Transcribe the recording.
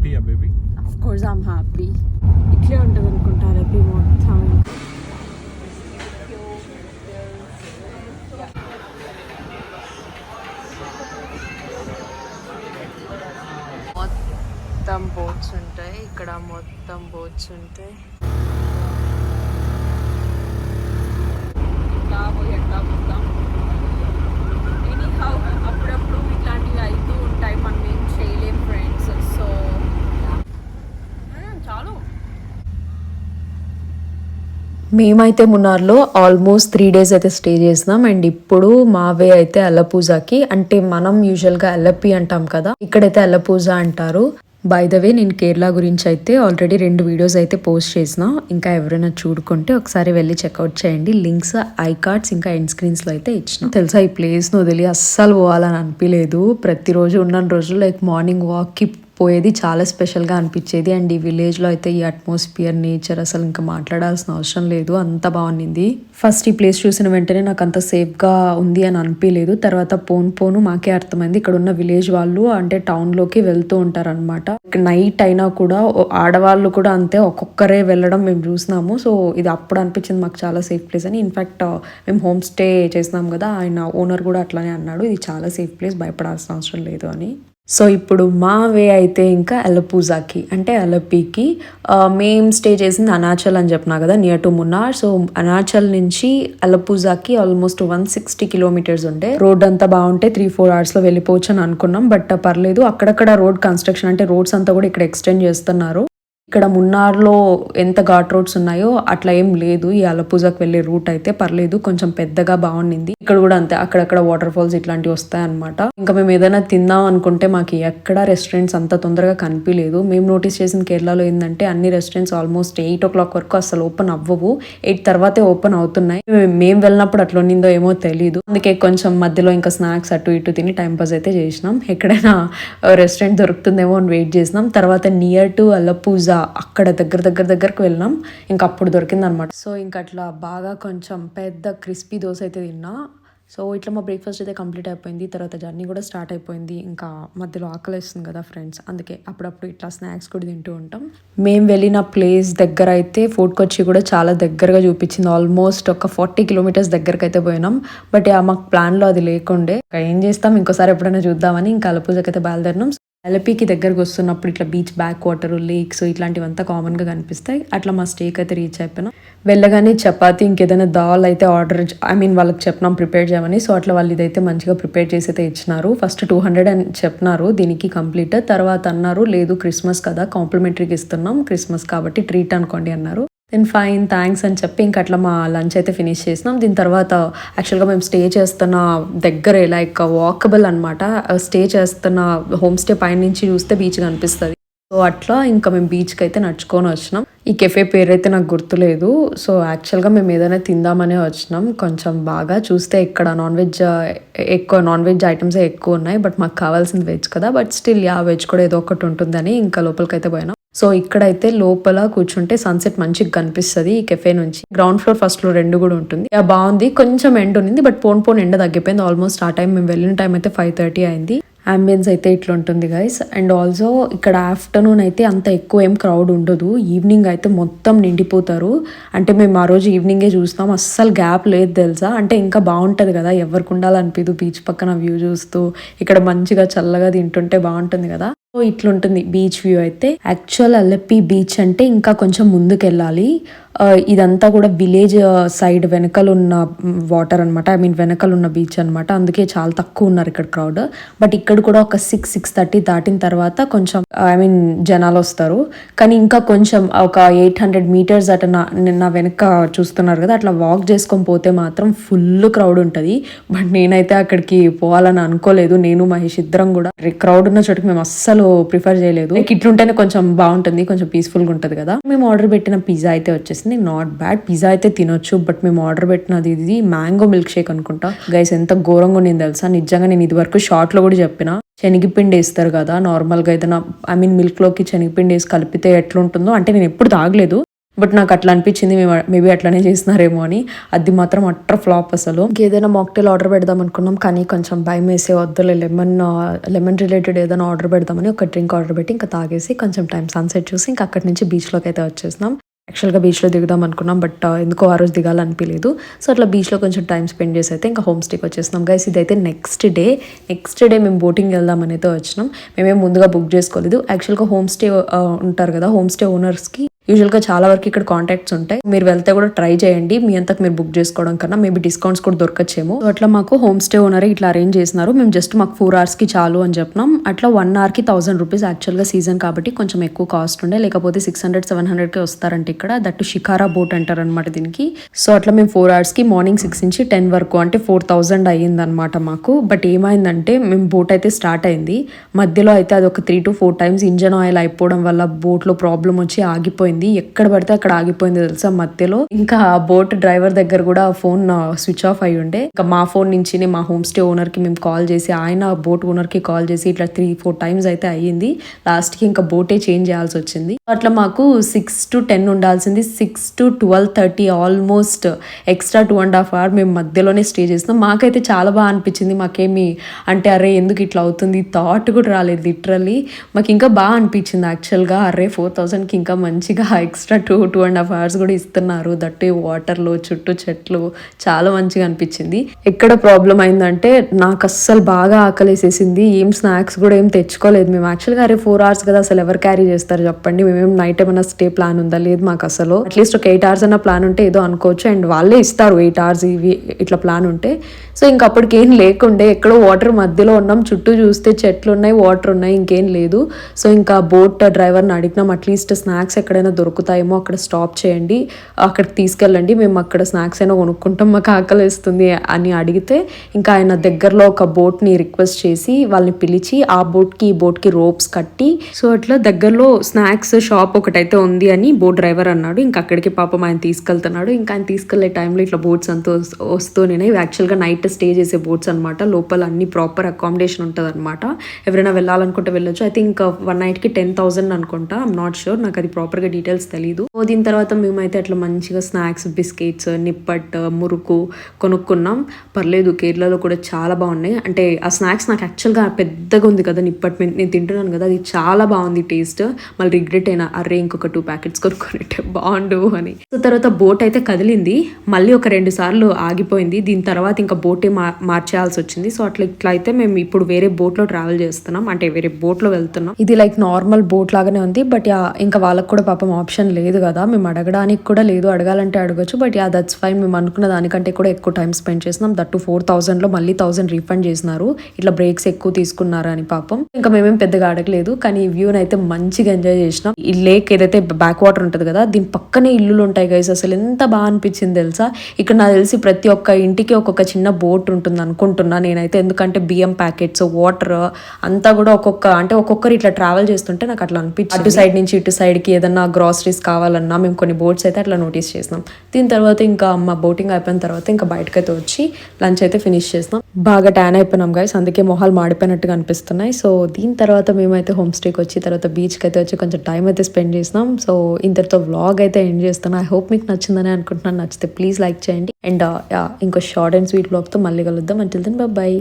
హ్యాపీయా baby? Of course I'm happy. ఇట్లే ఉంటుంది అనుకుంటా రేపు మొత్తం. మొత్తం బోట్స్ ఉంటాయి ఇక్కడ, మొత్తం బోట్స్ ఉంటాయి. ఇట్లా పోయి ఎట్లా పోతాం. ఎనీహౌ అప్పుడప్పుడు ఇట్లాంటివి అవుతూ ఉంటాయి, మనం ఏం చేయలేం ఫ్రెండ్స్. సో చాలు. మేమైతే మున్నార్లో ఆల్మోస్ట్ 3 days అయితే స్టే చేసినాం. అండ్ ఇప్పుడు మా వే అయితే అల్లపూజాకి, అంటే మనం యూజువల్గా అల్లప్పి అంటాం కదా, ఇక్కడైతే అల్లపూజ అంటారు. బై ద వే నేను కేరళ గురించి అయితే ఆల్రెడీ 2 వీడియోస్ అయితే పోస్ట్ చేసిన, ఇంకా ఎవరైనా చూడుకుంటే ఒకసారి వెళ్ళి చెక్అవుట్ చేయండి. లింక్స్ ఐ కార్డ్స్ ఇంకా ఎండ్ స్క్రీన్స్లో అయితే ఇచ్చిన. తెలుసా ఈ ప్లేస్ను వదిలి అస్సలు పోవాలని అనిపించలేదు. ప్రతిరోజు ఉన్న రోజులు లైక్ మార్నింగ్ వాక్కి పోయేది చాలా స్పెషల్గా అనిపించేది. అండ్ ఈ విలేజ్లో అయితే ఈ అట్మాస్ఫియర్, నేచర్ అసలు ఇంకా మాట్లాడాల్సిన అవసరం లేదు, అంత బాగుంది. ఫస్ట్ ఈ ప్లేస్ చూసిన వెంటనే నాకు అంత సేఫ్గా ఉంది అని అనిపించలేదు. తర్వాత పోను మాకే అర్థమైంది ఇక్కడ ఉన్న విలేజ్ వాళ్ళు అంటే టౌన్లోకి వెళ్తూ ఉంటారనమాట. నైట్ అయినా కూడా ఆడవాళ్ళు కూడా అంతే ఒక్కొక్కరే వెళ్ళడం మేము చూసినాము. సో ఇది అప్పుడు అనిపించింది మాకు చాలా సేఫ్ ప్లేస్ అని. ఇన్ఫ్యాక్ట్ మేము హోమ్ స్టే చేసినాం కదా, ఆయన ఓనర్ కూడా అట్లానే అన్నాడు, ఇది చాలా సేఫ్ ప్లేస్, భయపడాల్సిన అవసరం లేదు అని. సో ఇప్పుడు మా వే అయితే ఇంకా అల్లపూజాకి అంటే అలపికి. మేము స్టే చేసింది అనాచల్ అని చెప్పినా కదా, నియర్ టు మున్నార్. సో అనాచల్ నుంచి అల్లపూజాకి ఆల్మోస్ట్ 160 kilometers ఉండే. రోడ్ అంతా బాగుంటే 3-4 hours లో వెళ్ళిపోవచ్చు అని అనుకున్నాం. బట్ పర్లేదు, అక్కడక్కడ రోడ్ కన్స్ట్రక్షన్ అంటే రోడ్స్ అంతా కూడా ఇక్కడ ఎక్స్టెండ్ చేస్తున్నారు. ఇక్కడ మున్నార్లో ఎంత ఘాట్ రోడ్స్ ఉన్నాయో అట్లా ఏం లేదు. ఈ అల్లపూజాకి వెళ్ళే రూట్ అయితే పర్లేదు, కొంచెం పెద్దగా బాగుండింది. ఇక్కడ కూడా అంతే, అక్కడక్కడ వాటర్ ఫాల్స్ ఇట్లాంటివి వస్తాయి అనమాట. ఇంకా మేము ఏదైనా తిందాం అనుకుంటే మాకు ఎక్కడ రెస్టారెంట్స్ అంత తొందరగా కనిపించలేదు. మేము నోటీస్ చేసిన కేరళలో ఏంటంటే అన్ని రెస్టారెంట్స్ ఆల్మోస్ట్ 8 o'clock వరకు అసలు ఓపెన్ అవ్వవు, 8 తర్వాతే ఓపెన్ అవుతున్నాయి. మేము వెళ్ళినప్పుడు అట్లా ఉన్నిందో ఏమో తెలీదు. అందుకే కొంచెం మధ్యలో ఇంకా స్నాక్స్ అటు ఇటు తిని టైం పాస్ అయితే చేసినాం. ఎక్కడైనా రెస్టారెంట్ దొరుకుతుందేమో అని వెయిట్ చేసినాం. తర్వాత నియర్ టు అల్లపూజా అక్కడ దగ్గరకు వెళ్ళినాం, ఇంకా అప్పుడు దొరికింది అనమాట. సో ఇంకా అట్లా బాగా కొంచెం పెద్ద క్రిస్పీ దోశ అయితే తిన్నా. సో ఇట్లా మా బ్రేక్ఫాస్ట్ అయితే కంప్లీట్ అయిపోయింది. తర్వాత జర్నీ కూడా స్టార్ట్ అయిపోయింది. ఇంకా మధ్యలో ఆకలి వేస్తుంది కదా ఫ్రెండ్స్, అందుకే అప్పుడప్పుడు ఇట్లా స్నాక్స్ కూడా తింటూ ఉంటాం. మేము వెళ్ళిన ప్లేస్ దగ్గర అయితే ఫోర్ట్ కొచ్చి కూడా చాలా దగ్గరగా చూపించింది. ఆల్మోస్ట్ ఒక 40 kilometers దగ్గరకు అయితే పోయినాం. బట్ మాకు ప్లాన్లో అది లేకుండే, ఏం చేస్తాం ఇంకోసారి ఎప్పుడైనా చూద్దామని ఇంకా అల్లపూజకి అయితే బయలుదేరినాం. అలపికి దగ్గరకు వస్తున్నప్పుడు ఇట్లా బీచ్ బ్యాక్ వాటర్, లేక్స్ ఇట్లాంటివంతా కామన్గా కనిపిస్తాయి. అట్లా మా స్టేకి అయితే రీచ్ అయిపోయినాం. వెళ్ళగానే చపాతి ఇంకేదైనా దాల్ అయితే ఆర్డర్ వాళ్ళకి చెప్పినాం ప్రిపేర్ చేయమని. సో అట్లా వాళ్ళు ఇదైతే మంచిగా ప్రిపేర్ చేసి అయితే ఇచ్చినారు. ఫస్ట్ 200 అని చెప్పినారు దీనికి కంప్లీట్. తర్వాత అన్నారు లేదు క్రిస్మస్ కదా కాంప్లిమెంటరీకి ఇస్తున్నాం, క్రిస్మస్ కాబట్టి ట్రీట్ అనుకోండి అన్నారు. దెన్ ఫైన్ థ్యాంక్స్ అని చెప్పి ఇంకా అట్లా మా లంచ్ అయితే ఫినిష్ చేసినాం. దీని తర్వాత యాక్చువల్గా మేము స్టే చేస్తున్న దగ్గరే లైక్ వాకబుల్ అనమాట. స్టే చేస్తున్న హోమ్ స్టే పైన నుంచి చూస్తే బీచ్ కనిపిస్తుంది. సో అట్లా ఇంకా మేము బీచ్కి అయితే నడుచుకొని వచ్చినాం. ఈ కెఫే పేరు అయితే నాకు గుర్తులేదు. సో యాక్చువల్గా మేము ఏదైనా తిందామనే వచ్చినాం. కొంచెం బాగా చూస్తే ఇక్కడ నాన్ వెజ్ ఐటమ్సే ఎక్కువ ఉన్నాయి. బట్ మాకు కావాల్సింది వెజ్ కదా, బట్ స్టిల్ వెజ్ కూడా ఏదో ఒకటి ఉంటుందని ఇంకా లోపలికి అయితే పోయినాం. సో ఇక్కడైతే లోపల కూర్చుంటే సన్సెట్ మంచిగా కనిపిస్తుంది ఈ కెఫే నుంచి. గ్రౌండ్ ఫ్లోర్ ఫస్ట్ ఫ్లోర్ 2 కూడా ఉంటుంది. బాగుంది. కొంచెం ఎండ ఉంది బట్ పోన్ ఎండ తగ్గిపోయింది. ఆల్మోస్ట్ ఆ టైం మేము వెళ్ళిన టైం అయితే 5:30 అయింది. అంబియన్స్ అయితే ఇట్లా ఉంటుంది గైస్. అండ్ ఆల్సో ఇక్కడ ఆఫ్టర్నూన్ అయితే అంత ఎక్కువ ఏం క్రౌడ్ ఉండదు. ఈవినింగ్ అయితే మొత్తం నిండిపోతారు. అంటే మేము ఆ రోజు ఈవినింగే చూస్తాం, అస్సలు గ్యాప్ లేదు తెలుసా. అంటే ఇంకా బాగుంటుంది కదా, ఎవరికి ఉండాలనిపించదు బీచ్ పక్కన వ్యూ చూస్తూ ఇక్కడ మంచిగా చల్లగా తింటుంటే బాగుంటుంది కదా. సో ఇట్లుంటుంది బీచ్ వ్యూ అయితే. యాక్చువల్ అల్లప్పి బీచ్ అంటే ఇంకా కొంచెం ముందుకు వెళ్ళాలి. ఇదంతా కూడా విలేజ్ సైడ్ వెనకాల ఉన్న వాటర్ అనమాట, వెనకాల ఉన్న బీచ్ అనమాట. అందుకే చాలా తక్కువ ఉన్నారు ఇక్కడ క్రౌడ్. బట్ ఇక్కడ కూడా ఒక 6-6:30 దాటిన తర్వాత కొంచెం జనాలు వస్తారు. కానీ ఇంకా కొంచెం ఒక 800 meters అట నా వెనక చూస్తున్నారు కదా, అట్లా వాక్ చేసుకొని పోతే మాత్రం ఫుల్ క్రౌడ్ ఉంటుంది. బట్ నేనైతే అక్కడికి పోవాలని అనుకోలేదు. నేను మహేష్ ఇద్దరం కూడా క్రౌడ్ ఉన్న చోటుకి మేము అస్సలు ప్రిఫర్ చేయలేదు. ఇట్లుంటేనే కొంచెం బాగుంటుంది, కొంచెం పీస్ఫుల్గా ఉంటుంది కదా. మేము ఆర్డర్ పెట్టిన పిజ్జా అయితే వచ్చేసింది. నాట్ బ్యాడ్, పిజ్జా అయితే తినొచ్చు. బట్ మేము ఆర్డర్ పెట్టినది ఇది మ్యాంగో మిల్క్ షేక్ అనుకుంటా. గైస్ ఎంత ఘోరంగా ఉంది తెలుసా. నిజంగా నేను ఇది వరకు షార్ట్ లో కూడా చెప్పిన, శనగపిండి వేస్తారు కదా నార్మల్గా ఏదైనా మిల్క్ లోకి శనగపిండి వేసి కలిపితే ఎట్లుంటుందో, అంటే నేను ఎప్పుడు తాగలేదు బట్ నాకు అట్లా అనిపించింది మేబీ అట్లానే చేసినారేమో అని. అది మాత్రం అట్టర్ ఫ్లాప్ అసలు. ఇంకేదైనా మాక్టైల్ ఆర్డర్ పెడదాం అనుకున్నాం కానీ కొంచెం భయం వేసే వద్దులే, లెమన్ రిలేటెడ్ ఏదైనా ఆర్డర్ పెడదామని ఒక డ్రింక్ ఆర్డర్ పెట్టి ఇంకా తాగేసి కొంచెం టైం సన్సెట్ చూసి ఇంకా అక్కడి నుంచి బీచ్లోకి అయితే వచ్చేసినాం. యాక్చువల్గా బీచ్లో దిగుదాం అనుకున్నాం బట్ ఎందుకో ఆ రోజు దిగాలనిపించలేదు. సో అట్లా బీచ్లో కొంచెం టైం స్పెండ్ చేసి అయితే ఇంకా హోమ్ స్టేకి వచ్చేసినాం గైస్. ఇదైతే నెక్స్ట్ డే మేము బోటింగ్ వెళ్దామని అయితే వచ్చినాం. మేమేం ముందుగా బుక్ చేసుకోలేదు. యాక్చువల్గా హోమ్ స్టే ఉంటారు కదా, హోమ్ స్టే ఓనర్స్కి యూజువల్గా చాలా వరకు ఇక్కడ కాంటాక్ట్స్ ఉంటాయి. మీరు వెళ్తే కూడా ట్రై చేయండి. మీ అంతకు మీరు బుక్ చేసుకోవడం కన్నా మేబీ డిస్కౌంట్స్ కూడా దొరకచ్చేమో. అట్లా మాకు హోమ్ స్టే ఓనర్ ఇట్లా అరేంజ్ చేసినారు. మేము జస్ట్ మాకు 4 hours చాలు అని చెప్పినాం. అట్లా 1 hourకి 1000 rupees. యాక్చువల్గా సీజన్ కాబట్టి కొంచెం ఎక్కువ కాస్ట్ ఉండే, లేకపోతే 600-700కే వస్తారంటే ఇక్కడ. దట్టు షికారా బోట్ అంటారు అనమాట దీనికి. సో అట్లా మేము 4 hours మార్నింగ్ 6 నుంచి 10 వరకు అంటే 4000 అయ్యింది అనమాట మాకు. బట్ ఏమైందంటే మేము బోట్ అయితే స్టార్ట్ అయింది, మధ్యలో అయితే అది ఒక 3 to 4 times ఇంజన్ ఆయిల్ అయిపోవడం వల్ల బోట్లో ప్రాబ్లం వచ్చి ఆగిపోయింది. ఎక్కడ పడితే అక్కడ ఆగిపోయింది తెలుసా మధ్యలో. ఇంకా బోట్ డ్రైవర్ దగ్గర కూడా ఫోన్ స్విచ్ ఆఫ్ అయి ఉండే. ఇంకా మా ఫోన్ నుంచి మా హోమ్ స్టే ఓనర్ కి మేము కాల్ చేసి, ఆయన బోట్ ఓనర్ కి కాల్ చేసి ఇట్లా 3-4 times అయితే అయ్యింది. లాస్ట్ కి ఇంకా బోటే చేంజ్ చేయాల్సి వచ్చింది. అట్లా మాకు 6 to 10 ఉండాల్సింది 6 to 12:30 ఆల్మోస్ట్ ఎక్స్ట్రా 2.5 hours మేము మధ్యలోనే స్టే చేసినాం. మాకైతే చాలా బాగా అనిపించింది. మాకేమి అంటే అరే ఎందుకు ఇట్లా అవుతుంది థాట్ కూడా రాలేదు లిటరల్లీ. మాకు ఇంకా బాగా అనిపించింది యాక్చువల్గా. అరే 4000కి ఇంకా మంచిగా ఎక్స్ట్రా 2.5 hours కూడా ఇస్తున్నారు. దట్టు వాటర్లో చుట్టూ చెట్లు, చాలా మంచిగా అనిపించింది. ఎక్కడ ప్రాబ్లం అయిందంటే నాకు అస్సలు బాగా ఆకలేసేసింది. ఏం స్నాక్స్ కూడా ఏం తెచ్చుకోలేదు మేము. యాక్చువల్గా అరే 4 hours కదా, అసలు ఎవరు క్యారీ చేస్తారు చెప్పండి. మేమేం నైట్ ఏమైనా స్టే ప్లాన్ ఉందా, లేదు మాకు అసలు. అట్లీస్ట్ ఒక 8 hours అన్న ప్లాన్ ఉంటే ఏదో అనుకోవచ్చు. అండ్ వాళ్ళే ఇస్తారు 8 hours ఇవి ఇట్లా ప్లాన్ ఉంటే. సో ఇంకా అప్పటికి ఏం లేకుండే, ఎక్కడో వాటర్ మధ్యలో ఉన్నాం. చుట్టూ చూస్తే చెట్లు ఉన్నాయి, వాటర్ ఉన్నాయి, ఇంకేం లేదు. సో ఇంకా బోట్ డ్రైవర్ని అడిగినాం అట్లీస్ట్ స్నాక్స్ ఎక్కడైనా దొరుకుతాయేమో అక్కడ స్టాప్ చేయండి, అక్కడికి తీసుకెళ్ళండి, మేము అక్కడ స్నాక్స్ అయినా కొనుక్కుంటాం, మాకు ఆకలిస్తుంది అని అడిగితే ఇంకా ఆయన దగ్గరలో ఒక బోట్ని రిక్వెస్ట్ చేసి వాళ్ళని పిలిచి ఆ బోట్కి ఈ బోట్కి రోప్స్ కట్టి, సో అట్లా దగ్గరలో స్నాక్స్ షాప్ ఒకటైతే ఉంది అని బోట్ డ్రైవర్ అన్నాడు. ఇంకా అక్కడికి పాపం ఆయన తీసుకెళ్తున్నాడు. ఇంకా ఆయన తీసుకెళ్లే టైంలో ఇట్లా బోట్స్ అంతా వస్తూనే, యాక్చువల్గా నైట్ స్టే చేసే బోట్స్ అనమాట. లోపల అన్ని ప్రాపర్ అకామిడేషన్ ఉంటుంది అనమాట. ఎవరైనా వెళ్ళాలనుకుంటే వెళ్ళొచ్చు. అయితే ఇంకా 1 nightకి 10,000 అనుకుంటా, ఐమ్ నాట్ షూర్, నాకు అది ప్రాపర్గా డీటెయిల్స్ తెలీదు. దీని తర్వాత మేమైతే అట్లా మంచిగా స్నాక్స్, బిస్కెట్స్, నిప్పట్, మురుకు కొనుక్కున్నాం. పర్లేదు, కేరళలో కూడా చాలా బాగున్నాయి. అంటే ఆ స్నాక్స్ నాకు యాక్చువల్గా పెద్దగా ఉంది కదా నిప్పట్, నేను తింటున్నాను కదా, అది చాలా బాగుంది టేస్ట్. మళ్ళీ రిగ్రెట్ అయినా అరే ఇంకొక 2 packets కొనుక్కుంటే బాగుండు అని. సో తర్వాత బోట్ అయితే కదిలింది, మళ్ళీ ఒక 2 సార్లు ఆగిపోయింది. దీని తర్వాత ఇంకా బోటే మార్చేయాల్సి వచ్చింది. సో ఇట్లా అయితే మేము ఇప్పుడు వేరే బోట్లో ట్రావెల్ చేస్తున్నాం, అంటే వేరే బోట్లో వెళ్తున్నాం. ఇది లైక్ నార్మల్ బోట్ లాగానే ఉంది. బట్ ఇంకా వాళ్ళకి కూడా పాపం ఆప్షన్ లేదు కదా, మేము అడగడానికి కూడా లేదు. అడగాలంటే అడగచ్చు, బట్ దట్స్ ఫైన్. మేము అనుకున్న దానికంటే కూడా ఎక్కువ టైం స్పెండ్ చేసినాం. దట్టు 4000లో మళ్ళీ 1000 రీఫండ్ చేసినారు, ఇట్లా బ్రేక్స్ ఎక్కువ తీసుకున్నారు అని పాపం. ఇంకా మేమేం పెద్దగా అడగలేదు, కానీ ఈ వ్యూని అయితే మంచిగా ఎంజాయ్ చేసినాం. ఈ లేక్ ఏదైతే బ్యాక్ వాటర్ ఉంటుంది కదా, దీని పక్కనే ఇల్లులు ఉంటాయి గైస్. అసలు ఎంత బాగా అనిపించింది తెలుసా. ఇక్కడ నాకు తెలిసి ప్రతి ఒక్క ఇంటికి ఒక్కొక్క చిన్న బోట్ ఉంటుంది అనుకుంటున్నా నేనైతే. ఎందుకంటే బియ్యం ప్యాకెట్స్, వాటర్ అంతా కూడా ఒక్కొక్కరు ఇట్లా ట్రావెల్ చేస్తుంటే నాకు అట్లా అనిపించింది. అటు సైడ్ నుంచి ఇటు సైడ్ కి ఏదన్నా గ్రాసరీస్ కావాలన్నా మేము కొన్ని బోట్స్ అయితే అట్లా నోటీస్ చేసినాం. దీని తర్వాత ఇంకా మా బోటింగ్ అయిపోయిన తర్వాత ఇంకా బయటకైతే వచ్చి లంచ్ అయితే ఫినిష్ చేసినాం. బాగా ట్యాన్ అయిపోయినాం గైస్, అందుకే మొహాలు మాడిపోయినట్టుగా అనిపిస్తున్నాయి. సో దీని తర్వాత మేమైతే హోమ్ స్టేకి వచ్చి తర్వాత బీచ్కి అయితే వచ్చి కొంచెం టైం అయితే స్పెండ్ చేసినాం. సో ఇంతటితో వ్లాగ్ అయితే ఎండ్ చేస్తాను. ఐ హోప్ మీకు నచ్చిందని అనుకుంటున్నాను. నచ్చితే ప్లీజ్ లైక్ చేయండి. అండ్ ఇంకో షార్ట్ అండ్ స్వీట్ వ్లాగ్తో మళ్ళీ కలుద్దాం. Until then by.